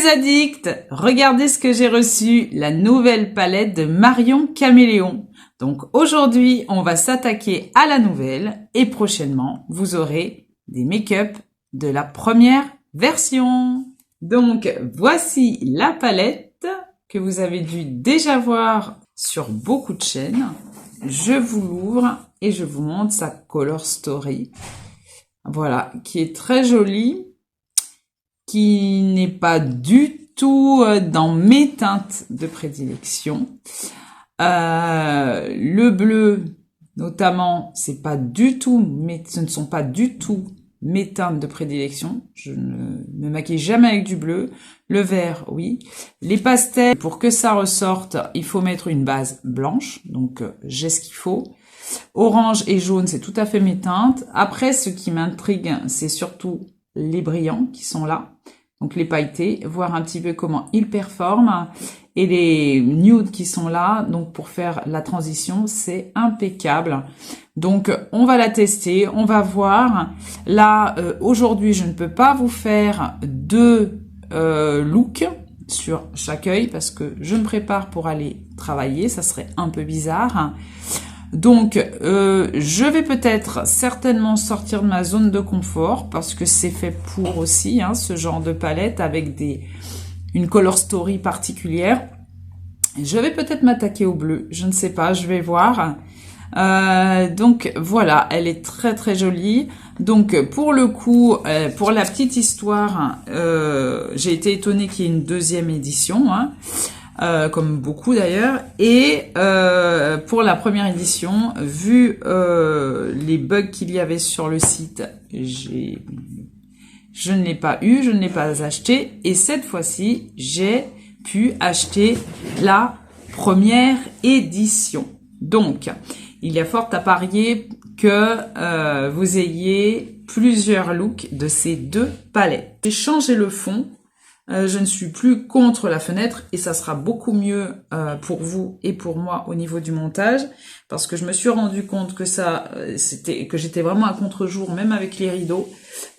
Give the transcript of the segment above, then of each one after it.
Les addicts, regardez ce que j'ai reçu, la nouvelle palette de Marion Caméléon. Donc aujourd'hui, on va s'attaquer à la nouvelle et prochainement, vous aurez des make-up de la première version. Donc voici la palette que vous avez dû déjà voir sur beaucoup de chaînes. Je vous l'ouvre et je vous montre sa color story. Voilà, qui est très jolie, qui n'est pas du tout dans mes teintes de prédilection. Le bleu, notamment, c'est pas du tout, mais ce ne sont pas du tout mes teintes de prédilection. Je ne me maquille jamais avec du bleu. Le vert, oui. Les pastels, pour que ça ressorte, il faut mettre une base blanche. Donc, j'ai ce qu'il faut. Orange et jaune, c'est tout à fait mes teintes. Après, ce qui m'intrigue, c'est surtout les brillants qui sont là. Donc, les pailletés, voir un petit peu comment ils performent. Et les nudes qui sont là, donc pour faire la transition, c'est impeccable. Donc, on va la tester, on va voir. Là, aujourd'hui, je ne peux pas vous faire deux looks sur chaque œil parce que je me prépare pour aller travailler. Ça serait un peu bizarre. Donc, je vais peut-être certainement sortir de ma zone de confort parce que c'est fait pour aussi, hein, ce genre de palette avec une color story particulière. Je vais peut-être m'attaquer au bleu, je ne sais pas, je vais voir. Donc voilà, elle est très très jolie. Donc pour le coup, pour la petite histoire, j'ai été étonnée qu'il y ait une deuxième édition, hein. Comme beaucoup d'ailleurs, et pour la première édition, vu les bugs qu'il y avait sur le site, je ne l'ai pas eu, je ne l'ai pas acheté, et cette fois-ci, j'ai pu acheter la première édition. Donc, il y a fort à parier que vous ayez plusieurs looks de ces deux palettes. J'ai changé le fond. Je ne suis plus contre la fenêtre et ça sera beaucoup mieux pour vous et pour moi au niveau du montage parce que je me suis rendu compte que que j'étais vraiment à contre-jour même avec les rideaux.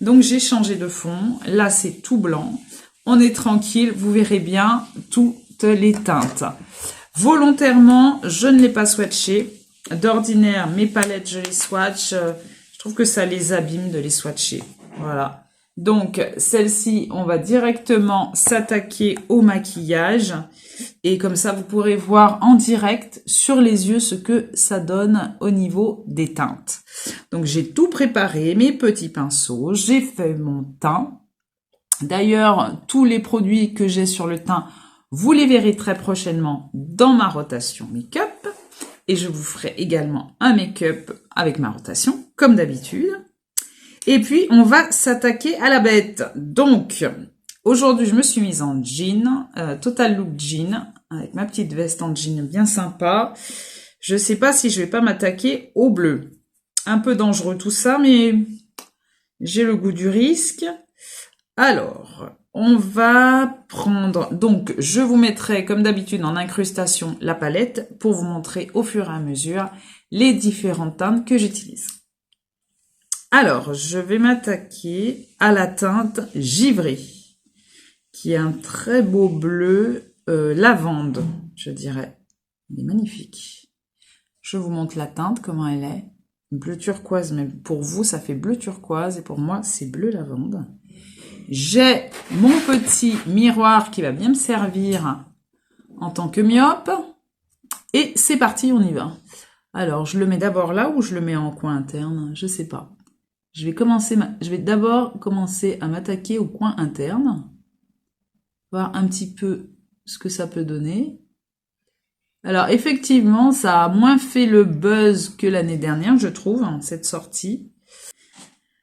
Donc j'ai changé de fond. Là c'est tout blanc. On est tranquille. Vous verrez bien toutes les teintes. Volontairement, je ne l'ai pas swatché. D'ordinaire, mes palettes, je les swatch. Je trouve que ça les abîme de les swatcher. Voilà. Donc, celle-ci, on va directement s'attaquer au maquillage. Et comme ça, vous pourrez voir en direct sur les yeux ce que ça donne au niveau des teintes. Donc, j'ai tout préparé, mes petits pinceaux, j'ai fait mon teint. D'ailleurs, tous les produits que j'ai sur le teint, vous les verrez très prochainement dans ma rotation make-up. Et je vous ferai également un make-up avec ma rotation, comme d'habitude. Et puis, on va s'attaquer à la bête. Donc, aujourd'hui, je me suis mise en jean, total look jean, avec ma petite veste en jean bien sympa. Je sais pas si je vais pas m'attaquer au bleu. Un peu dangereux tout ça, mais j'ai le goût du risque. Alors, on va prendre... Donc, je vous mettrai, comme d'habitude, en incrustation la palette pour vous montrer au fur et à mesure les différentes teintes que j'utilise. Alors, je vais m'attaquer à la teinte givrée, qui est un très beau bleu lavande, je dirais. Il est magnifique. Je vous montre la teinte, comment elle est. Bleu turquoise, mais pour vous, ça fait bleu turquoise, et pour moi, c'est bleu lavande. J'ai mon petit miroir qui va bien me servir en tant que myope. Et c'est parti, on y va. Alors, je le mets d'abord là ou je le mets en coin interne? Je sais pas. Je vais d'abord commencer à m'attaquer au coin interne, voir un petit peu ce que ça peut donner. Alors effectivement, ça a moins fait le buzz que l'année dernière, je trouve, hein, cette sortie.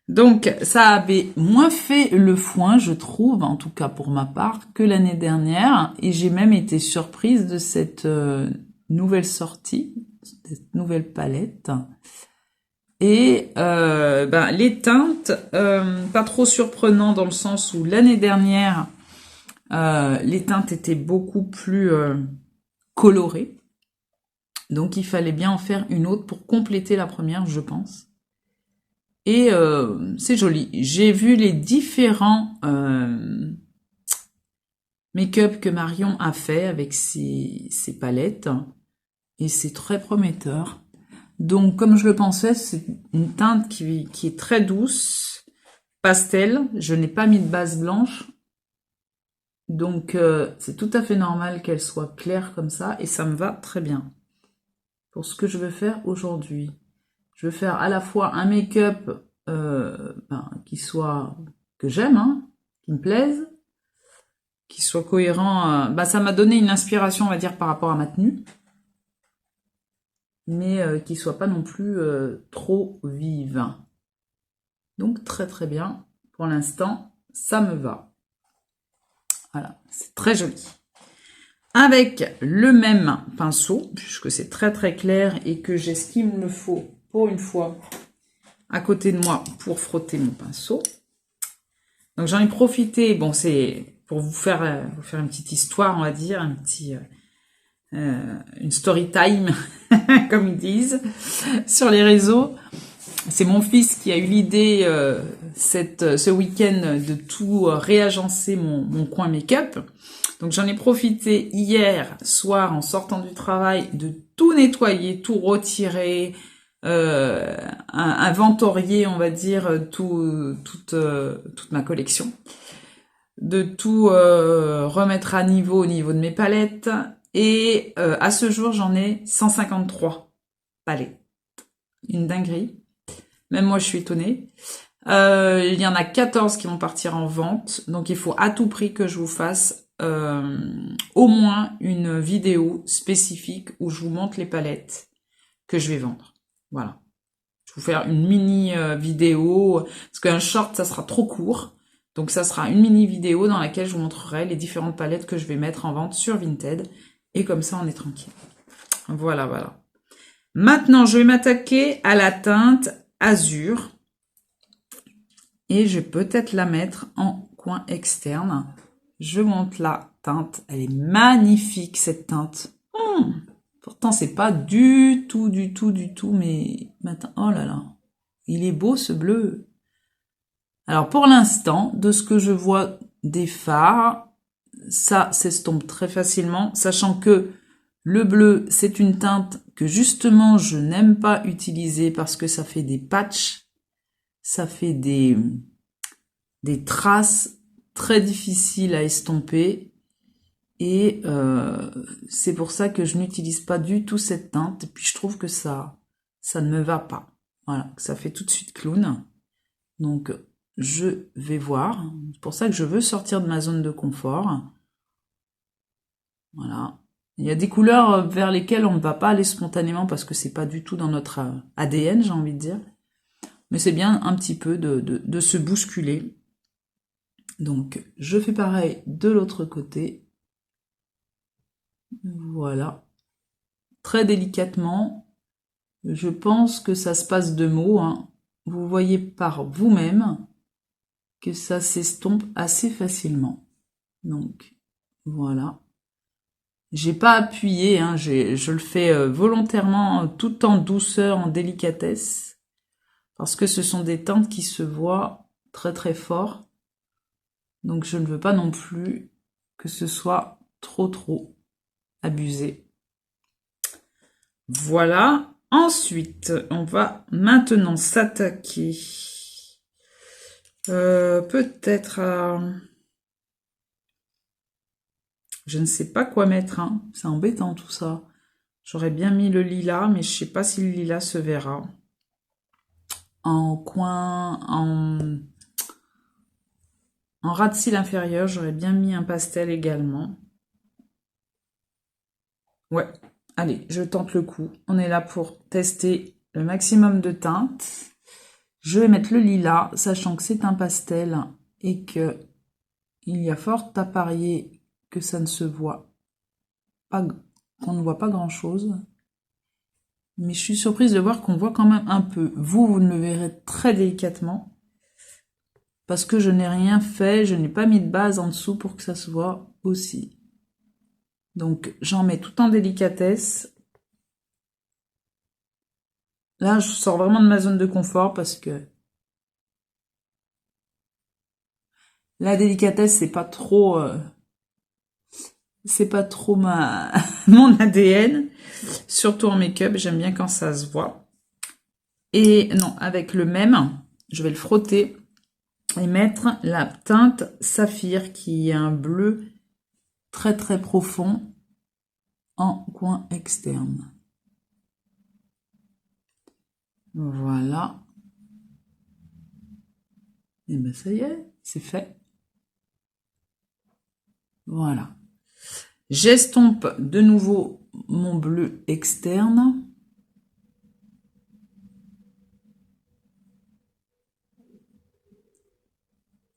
Donc ça avait moins fait le foin, je trouve, en tout cas pour ma part, que l'année dernière. Et j'ai même été surprise de cette nouvelle sortie, cette nouvelle palette. Et les teintes, pas trop surprenant dans le sens où l'année dernière, les teintes étaient beaucoup plus colorées. Donc il fallait bien en faire une autre pour compléter la première, je pense. Et c'est joli. J'ai vu les différents make-up que Marion a fait avec ses palettes. Et c'est très prometteur. Donc, comme je le pensais, c'est une teinte qui est très douce, pastel. Je n'ai pas mis de base blanche. Donc, c'est tout à fait normal qu'elle soit claire comme ça. Et ça me va très bien. Pour ce que je veux faire aujourd'hui. Je veux faire à la fois un make-up que j'aime, hein, qui me plaise, qui soit cohérent. Ça m'a donné une inspiration, on va dire, par rapport à ma tenue. Mais qui soit pas non plus trop vive. Donc très très bien. Pour l'instant, ça me va. Voilà, c'est très joli. Avec le même pinceau, puisque c'est très très clair et que j'ai ce qu'il me faut pour une fois à côté de moi pour frotter mon pinceau. Donc j'en ai profité, bon c'est pour vous faire une petite histoire, on va dire, une story time, comme ils disent, sur les réseaux. C'est mon fils qui a eu l'idée ce week-end de tout réagencer mon coin make-up. Donc j'en ai profité hier soir en sortant du travail de tout nettoyer, tout retirer, inventorier, on va dire, toute ma collection. De tout remettre à niveau au niveau de mes palettes. Et à ce jour, j'en ai 153 palettes. Une dinguerie. Même moi, je suis étonnée. Il y en a 14 qui vont partir en vente. Donc, il faut à tout prix que je vous fasse au moins une vidéo spécifique où je vous montre les palettes que je vais vendre. Voilà. Je vais vous faire une mini vidéo. Parce qu'un short, ça sera trop court. Donc, ça sera une mini vidéo dans laquelle je vous montrerai les différentes palettes que je vais mettre en vente sur Vinted. Et comme ça, on est tranquille. Voilà, voilà. Maintenant, je vais m'attaquer à la teinte Azur. Et je vais peut-être la mettre en coin externe. Je monte la teinte. Elle est magnifique, cette teinte. Pourtant, c'est pas du tout, mais maintenant, oh là là. Il est beau, ce bleu. Alors, pour l'instant, de ce que je vois des fards, ça s'estompe très facilement, sachant que le bleu, c'est une teinte que justement, je n'aime pas utiliser parce que ça fait des patchs, ça fait des traces très difficiles à estomper. Et c'est pour ça que je n'utilise pas du tout cette teinte. Et puis, je trouve que ça ne me va pas. Voilà, ça fait tout de suite clown. Donc, je vais voir. C'est pour ça que je veux sortir de ma zone de confort. Voilà. Il y a des couleurs vers lesquelles on ne va pas aller spontanément parce que c'est pas du tout dans notre ADN, j'ai envie de dire. Mais c'est bien un petit peu de se bousculer. Donc, je fais pareil de l'autre côté. Voilà. Très délicatement. Je pense que ça se passe de mots. Hein. Vous voyez par vous-même que ça s'estompe assez facilement. Donc, voilà. J'ai pas appuyé, hein, je le fais volontairement tout en douceur, en délicatesse, parce que ce sont des teintes qui se voient très très fort. Donc je ne veux pas non plus que ce soit trop abusé. Voilà. Ensuite, on va maintenant s'attaquer peut-être à... Je ne sais pas quoi mettre, hein. C'est embêtant tout ça. J'aurais bien mis le lilas, mais je sais pas si le lilas se verra. En coin, en ras de cils inférieur, j'aurais bien mis un pastel également. Ouais, allez, je tente le coup. On est là pour tester le maximum de teintes. Je vais mettre le lilas, sachant que c'est un pastel et que il y a fort à parier que ça ne se voit pas, qu'on ne voit pas grand chose. Mais je suis surprise de voir qu'on voit quand même un peu. Vous ne le verrez très délicatement. Parce que je n'ai rien fait, je n'ai pas mis de base en dessous pour que ça se voit aussi. Donc j'en mets tout en délicatesse. Là, je sors vraiment de ma zone de confort parce que la délicatesse, c'est pas trop c'est pas trop mon ADN, surtout en make-up, j'aime bien quand ça se voit. Et non, avec le même, je vais le frotter et mettre la teinte saphir qui est un bleu très très profond en coin externe. Voilà. Et ben ça y est, c'est fait. Voilà. J'estompe de nouveau mon bleu externe.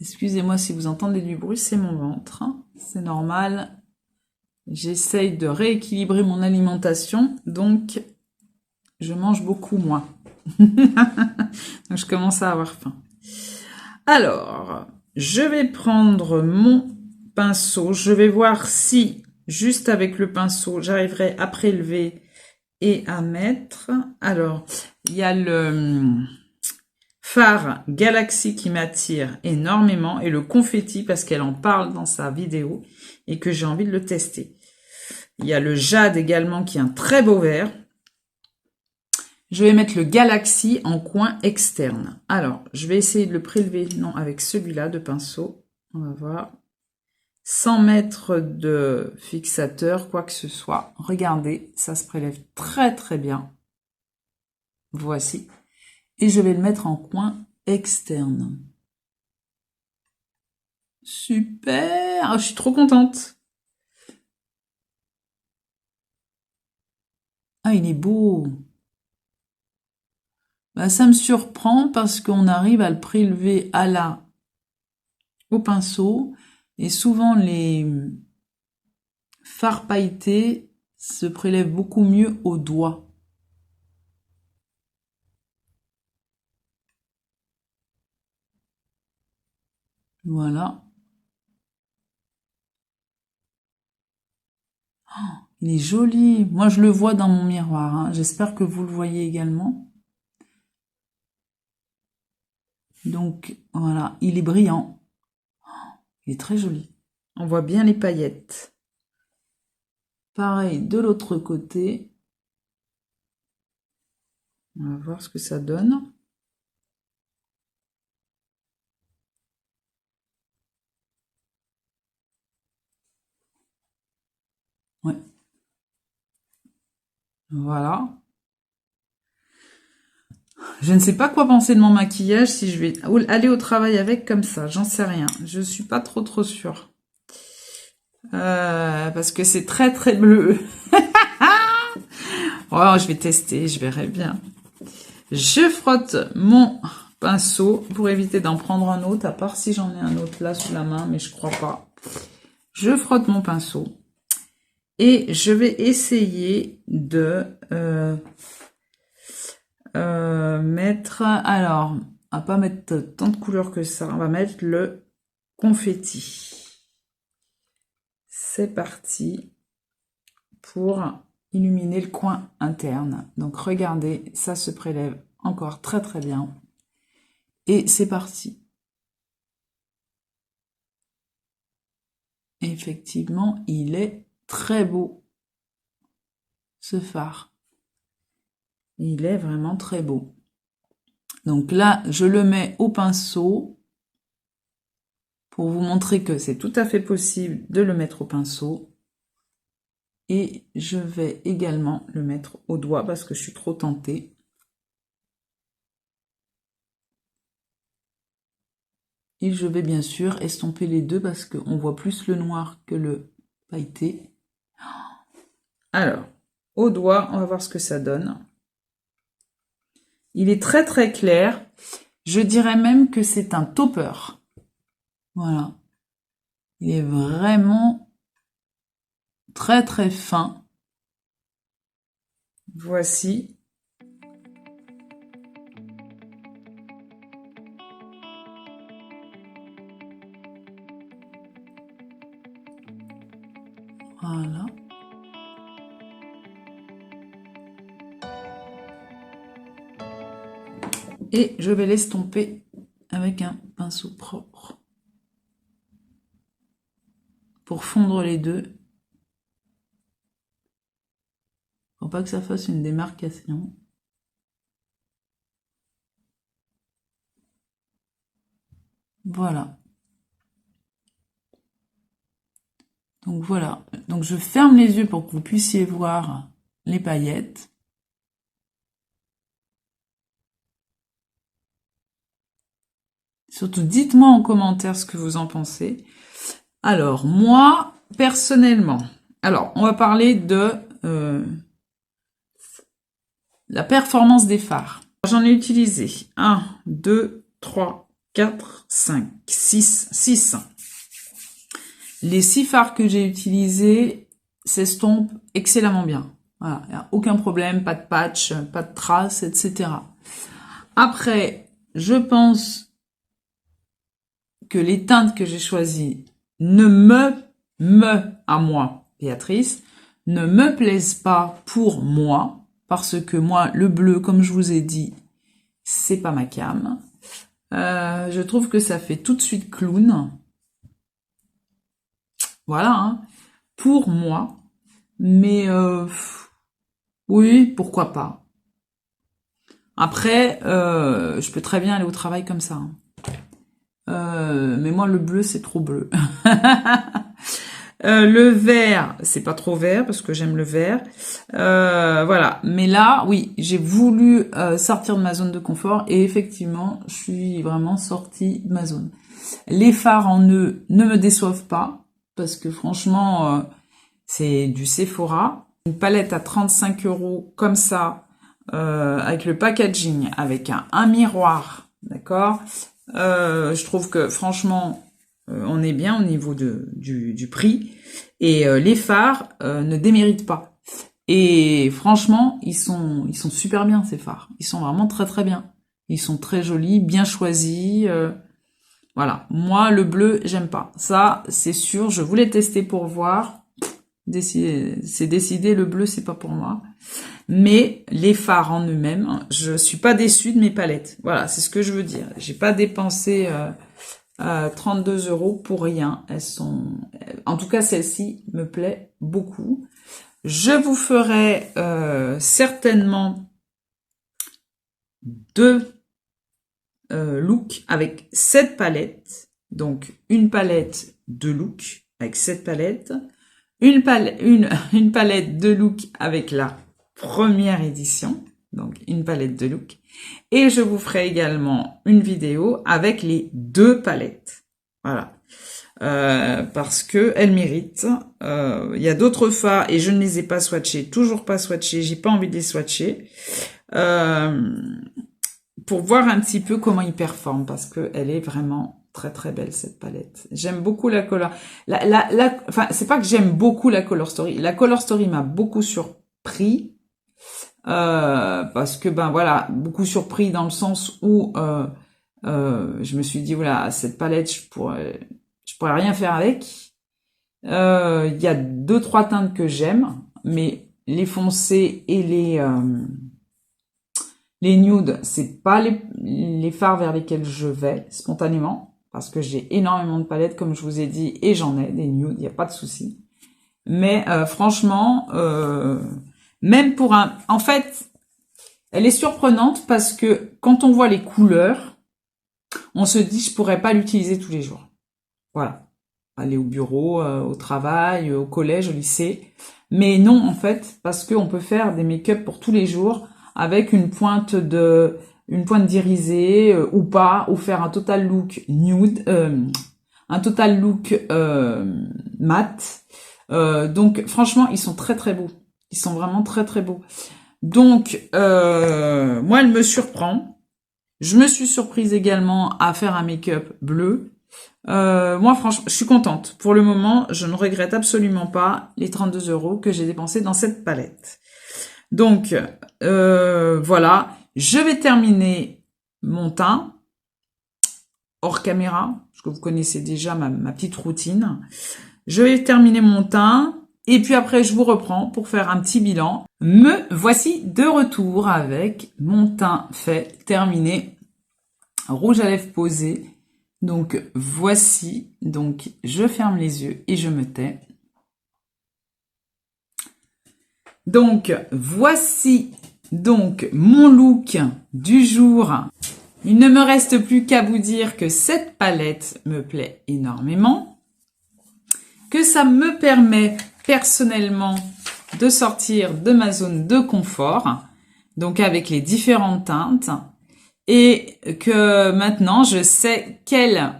Excusez-moi si vous entendez du bruit, c'est mon ventre. C'est normal. J'essaye de rééquilibrer mon alimentation, donc je mange beaucoup moins. Donc je commence à avoir faim. Alors, je vais prendre mon pinceau. Je vais voir si, juste avec le pinceau, j'arriverai à prélever et à mettre. Alors, il y a le fard Galaxy qui m'attire énormément et le confetti parce qu'elle en parle dans sa vidéo et que j'ai envie de le tester. Il y a le jade également qui est un très beau vert. Je vais mettre le Galaxy en coin externe. Alors, je vais essayer de le prélever, non, avec celui-là de pinceau. On va voir. Sans mettre de fixateur, quoi que ce soit. Regardez, ça se prélève très très bien. Voici. Et je vais le mettre en coin externe. Super! Je suis trop contente. Ah, il est beau! Bah, ça me surprend parce qu'on arrive à le prélever au pinceau. Et souvent, les fards pailletés se prélèvent beaucoup mieux au doigt. Voilà. Oh, il est joli. Moi, je le vois dans mon miroir. Hein. J'espère que vous le voyez également. Donc, voilà. Il est brillant. Il est très joli. On voit bien les paillettes. Pareil de l'autre côté. On va voir ce que ça donne. Ouais. Voilà. Je ne sais pas quoi penser de mon maquillage, si je vais aller au travail avec comme ça, j'en sais rien. Je suis pas trop sûre. Parce que c'est très très bleu. Oh, je vais tester, je verrai bien. Je frotte mon pinceau pour éviter d'en prendre un autre, à part si j'en ai un autre là sous la main, mais je crois pas. Je frotte mon pinceau et je vais essayer de mettre, alors, on va pas mettre tant de couleurs que ça, on va mettre le confetti. C'est parti pour illuminer le coin interne. Donc regardez, ça se prélève encore très très bien. Et c'est parti. Effectivement, il est très beau, ce fard. Il est vraiment très beau. Donc là, je le mets au pinceau pour vous montrer que c'est tout à fait possible de le mettre au pinceau. Et je vais également le mettre au doigt parce que je suis trop tentée. Et je vais bien sûr estomper les deux parce qu'on voit plus le noir que le pailleté. Alors, au doigt, on va voir ce que ça donne. Il est très très clair. Je dirais même que c'est un topper. Voilà. Il est vraiment très très fin. Voici. Voilà. Et je vais l'estomper avec un pinceau propre pour fondre les deux Faut pas que ça fasse une démarcation. Voilà. Donc voilà. Donc je ferme les yeux pour que vous puissiez voir les paillettes. Surtout, dites-moi en commentaire ce que vous en pensez. Alors, moi, personnellement, alors, on va parler de la performance des fards. J'en ai utilisé 1, 2, 3, 4, 5, 6. Les 6 fards que j'ai utilisés s'estompent excellemment bien. Voilà, il n'y a aucun problème, pas de patch, pas de traces, etc. Après, je pense que les teintes que j'ai choisies à moi, Béatrice, ne me plaisent pas pour moi, parce que moi, le bleu, comme je vous ai dit, c'est pas ma came. Je trouve que ça fait tout de suite clown. Voilà, hein, pour moi. Mais oui, pourquoi pas. Après, je peux très bien aller au travail comme ça. Hein. Mais moi, le bleu, c'est trop bleu. Le vert, c'est pas trop vert parce que j'aime le vert. Voilà. Mais là, oui, j'ai voulu sortir de ma zone de confort et effectivement, je suis vraiment sortie de ma zone. Les fards en nœud ne me déçoivent pas parce que franchement, c'est du Sephora. Une palette à 35 € comme ça, avec le packaging, avec un miroir, d'accord. Je trouve que franchement, on est bien au niveau du prix et les fards ne déméritent pas. Et franchement, ils sont super bien ces fards. Ils sont vraiment très très bien. Ils sont très jolis, bien choisis. Voilà. Moi, le bleu, j'aime pas. Ça, c'est sûr. Je voulais tester pour voir. C'est décidé. Le bleu, c'est pas pour moi. Mais les fards en eux-mêmes, je suis pas déçue de mes palettes. Voilà, c'est ce que je veux dire. J'ai pas dépensé 32 € pour rien. Elles sont, en tout cas, celle-ci me plaît beaucoup. Je vous ferai certainement 2 looks avec 7 palettes. Donc une palette de looks avec 7 palettes, une palette de looks avec la première édition, donc une palette de look, et je vous ferai également une vidéo avec les 2 palettes, voilà, parce que elles méritent. Il y a d'autres fards et je ne les ai pas swatchés, toujours pas swatchés, j'ai pas envie de les swatcher, pour voir un petit peu comment ils performent, parce que elle est vraiment très très belle cette palette. J'aime beaucoup la color, enfin c'est pas que j'aime beaucoup la color story, la color story m'a beaucoup surpris. Parce que ben voilà, beaucoup surpris dans le sens où je me suis dit voilà, cette palette je pourrais rien faire avec. Il y a 2-3 teintes que j'aime, mais les foncés et les nudes, c'est pas les fards vers lesquels je vais spontanément, parce que j'ai énormément de palettes comme je vous ai dit et j'en ai des nudes, il y a pas de souci. Mais franchement, même pour en fait, elle est surprenante parce que quand on voit les couleurs, on se dit je pourrais pas l'utiliser tous les jours. Voilà. Aller au bureau, au travail, au collège, au lycée. Mais non, en fait, parce qu'on peut faire des make-up pour tous les jours avec une pointe d'irisé ou pas, ou faire un total look nude, un total look mat. Donc franchement, ils sont très très beaux. Ils sont vraiment très très beaux. Donc moi, elle me surprend. Je me suis surprise également à faire un make-up bleu. Moi, franchement, je suis contente. Pour le moment, je ne regrette absolument pas les 32 € que j'ai dépensés dans cette palette. Donc voilà, je vais terminer mon teint hors caméra, parce que vous connaissez déjà ma petite routine. Je vais terminer mon teint et puis après je vous reprends pour faire un petit bilan. Me voici de retour avec mon teint fait, terminé, rouge à lèvres posé. Donc voici, donc je ferme les yeux et je me tais. Donc, voici donc mon look du jour. Il ne me reste plus qu'à vous dire que cette palette me plaît énormément, que ça me permet personnellement de sortir de ma zone de confort, donc avec les différentes teintes, et que maintenant je sais quel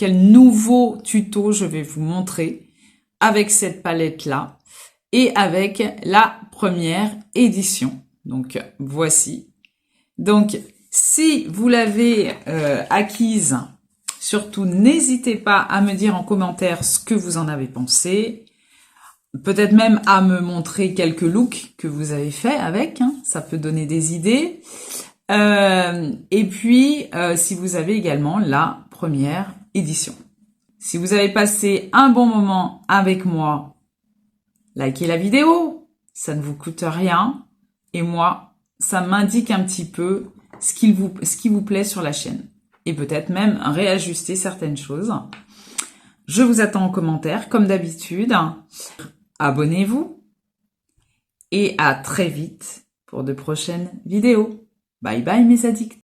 nouveau tuto je vais vous montrer avec cette palette-là et avec la première édition. Donc, voici. Donc, si vous l'avez acquise, surtout n'hésitez pas à me dire en commentaire ce que vous en avez pensé. Peut-être même à me montrer quelques looks que vous avez fait avec. Hein, ça peut donner des idées. Et puis, si vous avez également la première édition. Si vous avez passé un bon moment avec moi, likez la vidéo, ça ne vous coûte rien. Et moi, ça m'indique un petit peu ce qui vous plaît sur la chaîne. Et peut-être même réajuster certaines choses. Je vous attends en commentaire, comme d'habitude. Abonnez-vous. Et à très vite pour de prochaines vidéos. Bye bye mes addicts.